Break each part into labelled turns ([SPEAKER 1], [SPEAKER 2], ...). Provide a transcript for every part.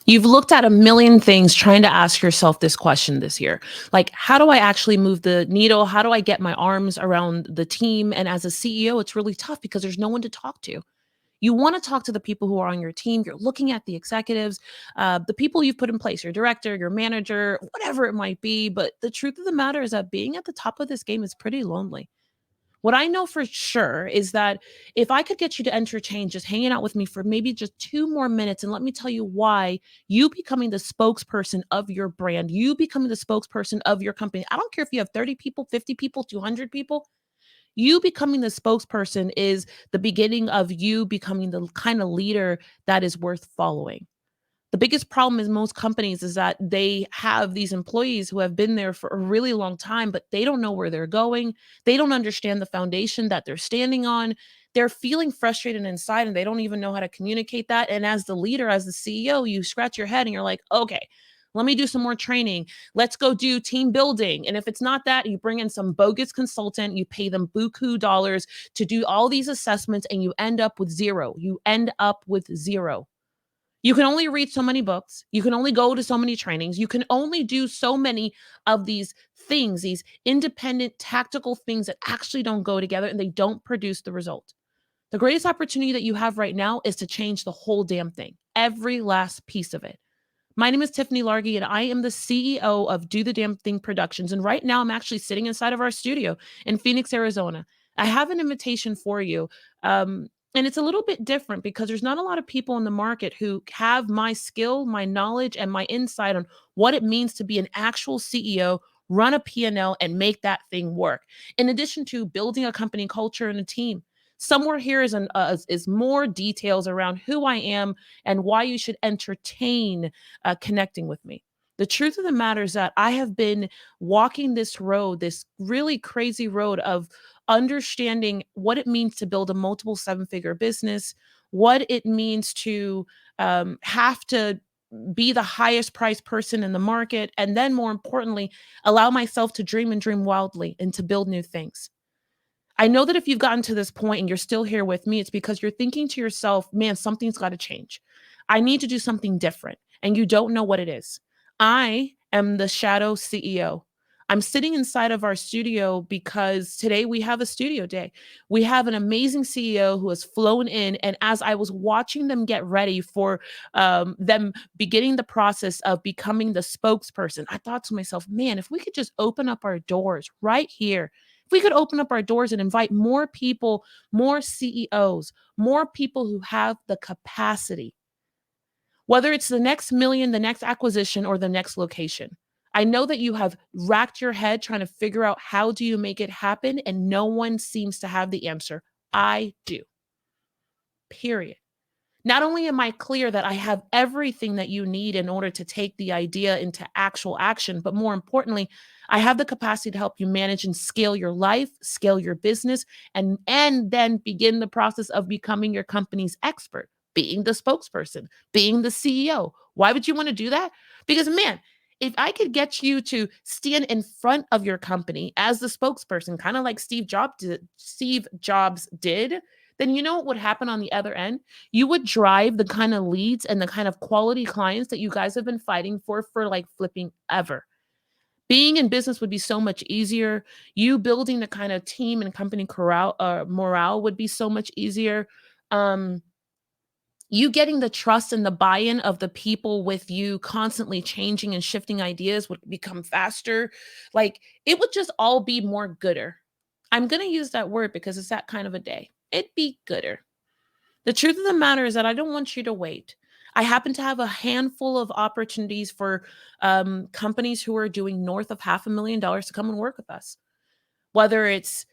[SPEAKER 1] You've looked at a million things trying to ask yourself this question this year. Like, how do I actually move the needle? How do I get my arms around the team? And as a CEO, it's really tough because there's no one to talk to. You want to talk to the people who are on your team. You're looking at the executives, the people you've put in place, your director, your manager, whatever it might be. But the truth of the matter is that being at the top of this game is pretty lonely. What I know for sure is that if I could get you to entertain just hanging out with me for maybe just 2 more minutes and let me tell you why you becoming the spokesperson of your brand, you becoming the spokesperson of your company. I don't care if you have 30 people, 50 people, 200 people. You becoming the spokesperson is the beginning of you becoming the kind of leader that is worth following. The biggest problem is most companies is that they have these employees who have been there for a really long time, but they don't know where they're going. They don't understand the foundation that they're standing on. They're feeling frustrated inside and they don't even know how to communicate that. And as the leader, as the CEO, you scratch your head and you're like, okay, let me do some more training. Let's go do team building. And if it's not that, you bring in some bogus consultant, you pay them buku dollars to do all these assessments, and you end up with zero. You end up with zero. You can only read so many books. You can only go to so many trainings. You can only do so many of these things, these independent tactical things that actually don't go together and they don't produce the result. The greatest opportunity that you have right now is to change the whole damn thing, every last piece of it. My name is Tiffany Largie, and I am the CEO of Do the Damn Thing Productions. And right now, I'm actually sitting inside of our studio in Phoenix, Arizona. I have an invitation for you. And it's a little bit different because there's not a lot of people in the market who have my skill, my knowledge, and my insight on what it means to be an actual CEO, run a P&L, and make that thing work. In addition to building a company culture and a team. Somewhere here is more details around who I am and why you should entertain connecting with me. The truth of the matter is that I have been walking this road, this really crazy road of understanding what it means to build a multiple seven-figure business, what it means to have to be the highest priced person in the market, and then more importantly, allow myself to dream and dream wildly and to build new things. I know that if you've gotten to this point and you're still here with me, it's because you're thinking to yourself, man, something's got to change. I need to do something different. And you don't know what it is. I am the shadow CEO. I'm sitting inside of our studio because today we have a studio day. We have an amazing CEO who has flown in. And as I was watching them get ready for them beginning the process of becoming the spokesperson, I thought to myself, man, if we could just open up our doors right here, if we could open up our doors and invite more people, more CEOs, more people who have the capacity, whether it's the next million, the next acquisition, or the next location. I know that you have racked your head trying to figure out how do you make it happen, and no one seems to have the answer. I do. Period. Not only am I clear that I have everything that you need in order to take the idea into actual action, but more importantly, I have the capacity to help you manage and scale your life, scale your business, and then begin the process of becoming your company's expert, being the spokesperson, being the CEO. Why would you want to do that? Because man, if I could get you to stand in front of your company as the spokesperson, kind of like Steve Jobs did, then you know what would happen on the other end? You would drive the kind of leads and the kind of quality clients that you guys have been fighting for like flipping ever. Being in business would be so much easier. You building the kind of team and company morale would be so much easier. Um, you getting the trust and the buy-in of the people with you constantly changing and shifting ideas would become faster. Like it would just all be more gooder. I'm going to use that word because it's that kind of a day. It'd be gooder. The truth of the matter is that I don't want you to wait. I happen to have a handful of opportunities for companies who are doing north of $500,000 to come and work with us. Whether it's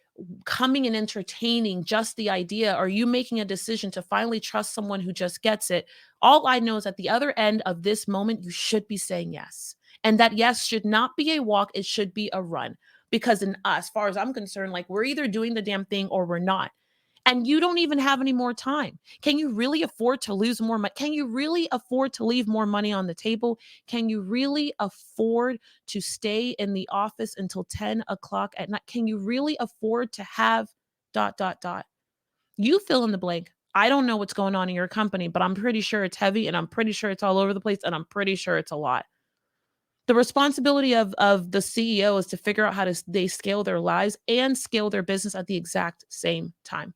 [SPEAKER 1] coming and entertaining just the idea, or you making a decision to finally trust someone who just gets it. All I know is at the other end of this moment, you should be saying yes. And that yes should not be a walk, it should be a run. Because as far as I'm concerned, like we're either doing the damn thing or we're not. And you don't even have any more time. Can you really afford to lose more money? Can you really afford to leave more money on the table? Can you really afford to stay in the office until 10 o'clock at night? Can you really afford to have dot, dot, dot? You fill in the blank. I don't know what's going on in your company, but I'm pretty sure it's heavy and I'm pretty sure it's all over the place and I'm pretty sure it's a lot. The responsibility of the CEO is to figure out how to they scale their lives and scale their business at the exact same time.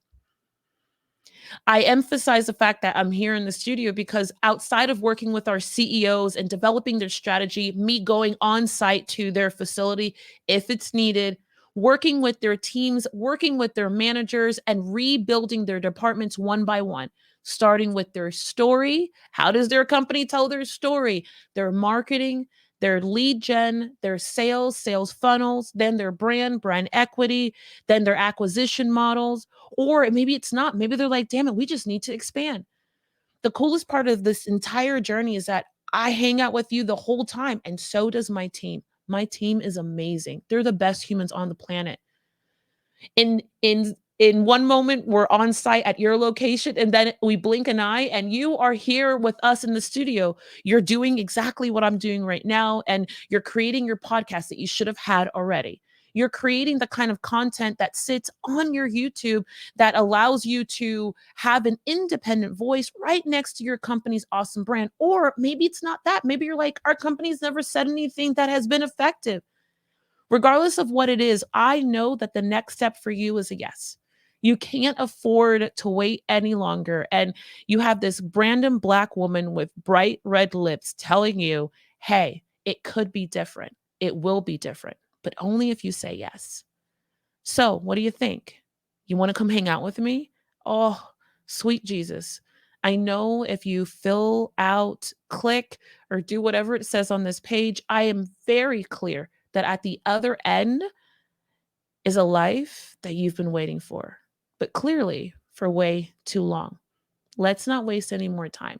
[SPEAKER 1] I emphasize the fact that I'm here in the studio because outside of working with our CEOs and developing their strategy, me going on site to their facility if it's needed, working with their teams, working with their managers, and rebuilding their departments one by one, starting with their story. How does their company tell their story? Their marketing, their lead gen, their sales, sales funnels, then their brand equity, then their acquisition models, or maybe it's not. Maybe they're like, damn it, we just need to expand. The coolest part of this entire journey is that I hang out with you the whole time, and so does my team. My team is amazing. They're the best humans on the planet. In one moment we're on site at your location and then we blink an eye and you are here with us in the studio. You're doing exactly what I'm doing right now and you're creating your podcast that you should have had already. You're creating the kind of content that sits on your YouTube that allows you to have an independent voice right next to your company's awesome brand. Or maybe it's not that. Maybe you're like, our company's never said anything that has been effective. Regardless of what it is, I know that the next step for you is a yes. You can't afford to wait any longer. And you have this random Black woman with bright red lips telling you, hey, it could be different. It will be different, but only if you say yes. So, what do you think? You want to come hang out with me? Oh, sweet Jesus. I know if you fill out, click, or do whatever it says on this page, I am very clear that at the other end is a life that you've been waiting for, but clearly for way too long. Let's not waste any more time.